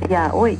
Ya, hoy. Ya, hoy.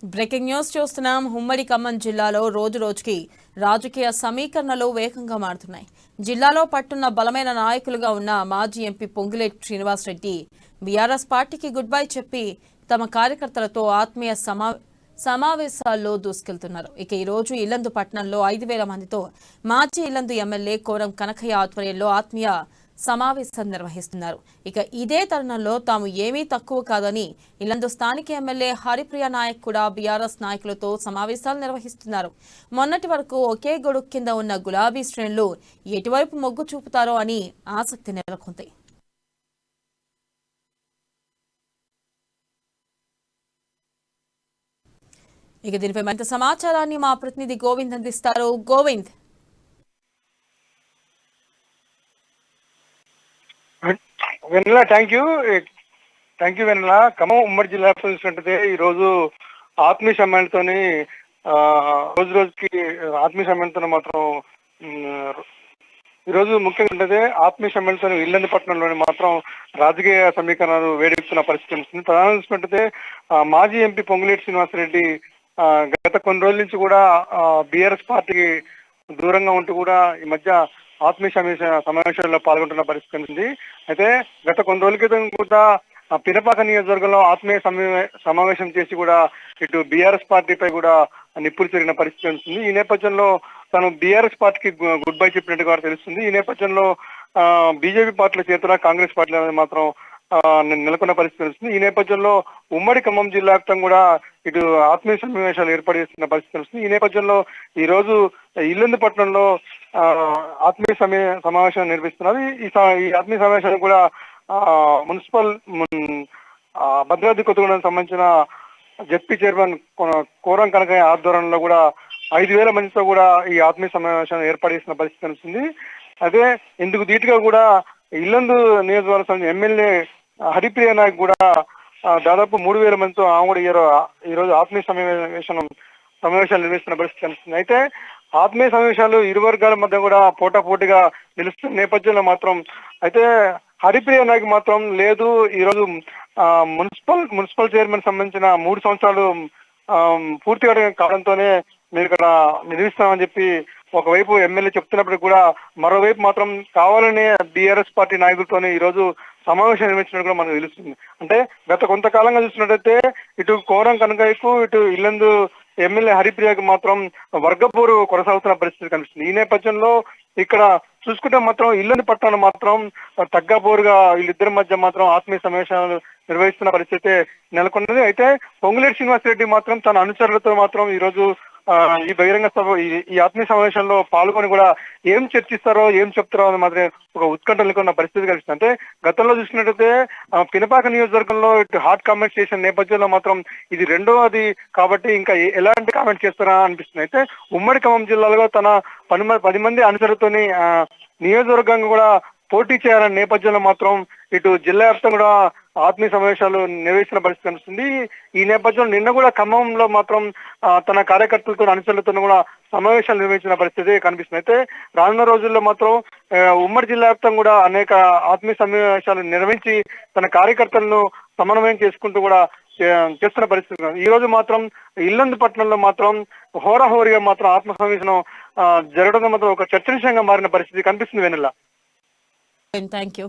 Breaking news చూస్తున్నాం. ఉమ్మడి ఖమ్మం జిల్లాలో రోజు రోజుకి రాజకీయ సమీకరణలు వేగంగా మారుతున్నాయి. జిల్లాలో పట్టున్న బలమైన నాయకులుగా ఉన్న మాజీ ఎంపీ పొంగులేటి శ్రీనివాసరెడ్డి బీఆర్ఎస్ పార్టీకి గుడ్ బై చెప్పి తమ కార్యకర్తలతో ఆత్మీయ సమావేశాల్లో దూసుకెళ్తున్నారు. ఇక ఈ రోజు ఇల్లందు పట్టణంలో 5,000 మందితో మాజీ ఇల్లందు ఎమ్మెల్యే కోరం కనకయ్య ఆధ్వర్యంలో ఆత్మీయ సమావేశం నిర్వహిస్తున్నారు. ఇక ఇదే తరుణంలో తాము ఏమీ తక్కువ కాదని ఇల్లందు స్థానిక ఎమ్మెల్యే హరిప్రియ నాయక్ కూడా బీఆర్ఎస్ నాయకులతో సమావేశాలు నిర్వహిస్తున్నారు. మొన్నటి వరకు ఒకే గొడుగు కింద ఉన్న గులాబీ శ్రేణులు ఎటువైపు మొగ్గు చూపుతారో అని ఆసక్తి నెలకొంది. ఇక దీనిపై మరింత సమాచారాన్ని మా ప్రతినిధి గోవింద్ అందిస్తారు. గోవింద్, వెన్నెల థ్యాంక్ యూ వెన్నెల. ఖమ్మం ఉమ్మడి జిల్లా చూసినట్టయితే ఈ రోజు ఆత్మీయ సమ్మేళనతోని రోజు రోజుకి ఆత్మీయ సమ్మేళనతో మాత్రం ఈ రోజు ముఖ్యంగా ఉంటే ఆత్మీయ సమ్మేళనతో ఇల్లందు పట్టణంలోని మాత్రం రాజకీయ సమీకరణాలు వేడెక్కుతున్న పరిస్థితి ఉంటుంది. ప్రధానంగా చూసినట్టయితే మాజీ ఎంపీ పొంగులేటి శ్రీనివాసరెడ్డి గత కొన్ని రోజుల నుంచి కూడా బీఆర్ఎస్ పార్టీకి దూరంగా ఉంటూ కూడా ఈ మధ్య ఆత్మీయ సమావేశాల్లో పాల్గొంటున్న పరిస్థితి ఉంది. అయితే గత కొన్ని రోజుల క్రితం కూడా పినపాక నియోజకవర్గంలో ఆత్మీయ సమావేశం చేసి కూడా ఇటు బీఆర్ఎస్ పార్టీపై కూడా నిప్పులు చెరిగిన పరిస్థితి ఉంది. ఈ నేపథ్యంలో తను బీఆర్ఎస్ పార్టీకి గుడ్ బై చెప్పినట్టుగా తెలుస్తుంది. ఈ నేపథ్యంలో బీజేపీ పార్టీలో చేరుతున్న కాంగ్రెస్ పార్టీలో మాత్రం నెలకొన్న పరిస్థితి తెలుస్తుంది. ఈ నేపథ్యంలో ఉమ్మడి ఖమ్మం జిల్లా వ్యాప్తంగా కూడా ఇటు ఆత్మీయ సమావేశాలు ఏర్పాటు చేస్తున్న పరిస్థితి తెలుస్తుంది. ఈ నేపథ్యంలో ఈ రోజు ఇల్లందు పట్టణంలో ఆత్మీయ సమావేశం నిర్వహిస్తున్నారు. ఈ ఆత్మీయ సమావేశాన్ని కూడా మున్సిపల్ భద్రాద్రి కొత్తగూడెం సంబంధించిన జెడ్పీ చైర్మన్ కోరం కనకయ్య ఆధ్వర్యంలో కూడా 5,000 మందితో కూడా ఈ ఆత్మీయ సమావేశాన్ని ఏర్పాటు చేసిన పరిస్థితి తెలుస్తుంది. అదే ఇందుకు ధీటుగా కూడా ఇల్లందు నియోజకవర్గం ఎమ్మెల్యే హరిప్రియ నాయక్ కూడా దాదాపు 3,000 మందితో ఆమె కూడా ఈ రోజు ఆత్మీయ సమావేశాలు నిర్వహిస్తున్న పరిస్థితి కనిపిస్తుంది. అయితే ఆత్మీయ సమావేశాలు ఇరు వర్గాల మధ్య కూడా పోటాపోటీగా నిలుస్తున్న నేపథ్యంలో మాత్రం అయితే హరిప్రియ నాయక్ మాత్రం లేదు, ఈరోజు మున్సిపల్ చైర్మన్ సంబంధించిన 3 సంవత్సరాలు పూర్తి కావడంతోనే మీరు ఇక్కడ నిర్వహిస్తామని చెప్పి ఒకవైపు ఎమ్మెల్యే చెప్తున్నప్పటికీ కూడా మరోవైపు మాత్రం కావాలనే బీఆర్ఎస్ పార్టీ నాయకులతోనే ఈ రోజు సమావేశం నిర్వహించినట్టు కూడా మనకు తెలుస్తుంది. అంటే గత కొంతకాలంగా చూసినట్టయితే ఇటు కోరం కనకయ్యకు ఇటు ఇల్లందు ఎమ్మెల్యే హరిప్రియకు మాత్రం వర్గపోరు కొనసాగుతున్న పరిస్థితి కనిపిస్తుంది. ఈ నేపథ్యంలో ఇక్కడ చూసుకుంటే మాత్రం ఇల్లందు పట్టణంలో మాత్రం తగ్గపోరుగా వీళ్ళిద్దరి మధ్య మాత్రం ఆత్మీయ సమావేశాలు నిర్వహిస్తున్న పరిస్థితి నెలకొన్నది. అయితే పొంగులేటి శ్రీనివాసరెడ్డి మాత్రం తన అనుచరులతో మాత్రం ఈ రోజు ఈ బహిరంగ సభ ఈ ఆత్మీయ సమావేశంలో పాల్గొని కూడా ఏం చర్చిస్తారో ఏం చెప్తారో అని మాత్రం ఒక ఉత్కంఠ నెలకొన్న పరిస్థితి కనిపిస్తుంది. అంటే గతంలో చూసినట్టయితే పినపాక నియోజకవర్గంలో హాట్ కామెంట్స్ చేసిన నేపథ్యంలో మాత్రం ఇది రెండోది కాబట్టి ఇంకా ఎలాంటి కామెంట్ చేస్తారా అనిపిస్తుంది. అయితే ఉమ్మడి ఖమ్మం జిల్లాలో తన 10 మంది అనుచరులతోని నియోజకవర్గంగా కూడా పోటీ చేయాలనే నేపథ్యంలో మాత్రం ఇటు జిల్లా వ్యాప్తంగా కూడా ఆత్మీయ సమావేశాలు నిర్వహిస్తున్న పరిస్థితి కనిపిస్తుంది. ఈ నేపథ్యంలో నిన్న కూడా ఖమ్మంలో మాత్రం తన కార్యకర్తలతో అనుచరులతో కూడా సమావేశాలు నిర్వహించిన పరిస్థితి కనిపిస్తుంది. అయితే రానున్న రోజుల్లో మాత్రం ఉమ్మడి జిల్లా వ్యాప్తంగా కూడా అనేక ఆత్మీయ సమావేశాలు నిర్వహించి తన కార్యకర్తలను సమన్వయం చేసుకుంటూ కూడా చేస్తున్న పరిస్థితి. ఈ రోజు మాత్రం ఇల్లందు పట్టణంలో మాత్రం హోరాహోరీగా మాత్రం ఆత్మ సమావేశం జరగడం మాత్రం ఒక చర్చనీయాంశంగా మారిన పరిస్థితి కనిపిస్తుంది. వెన్నెల, థ్యాంక్ యూ.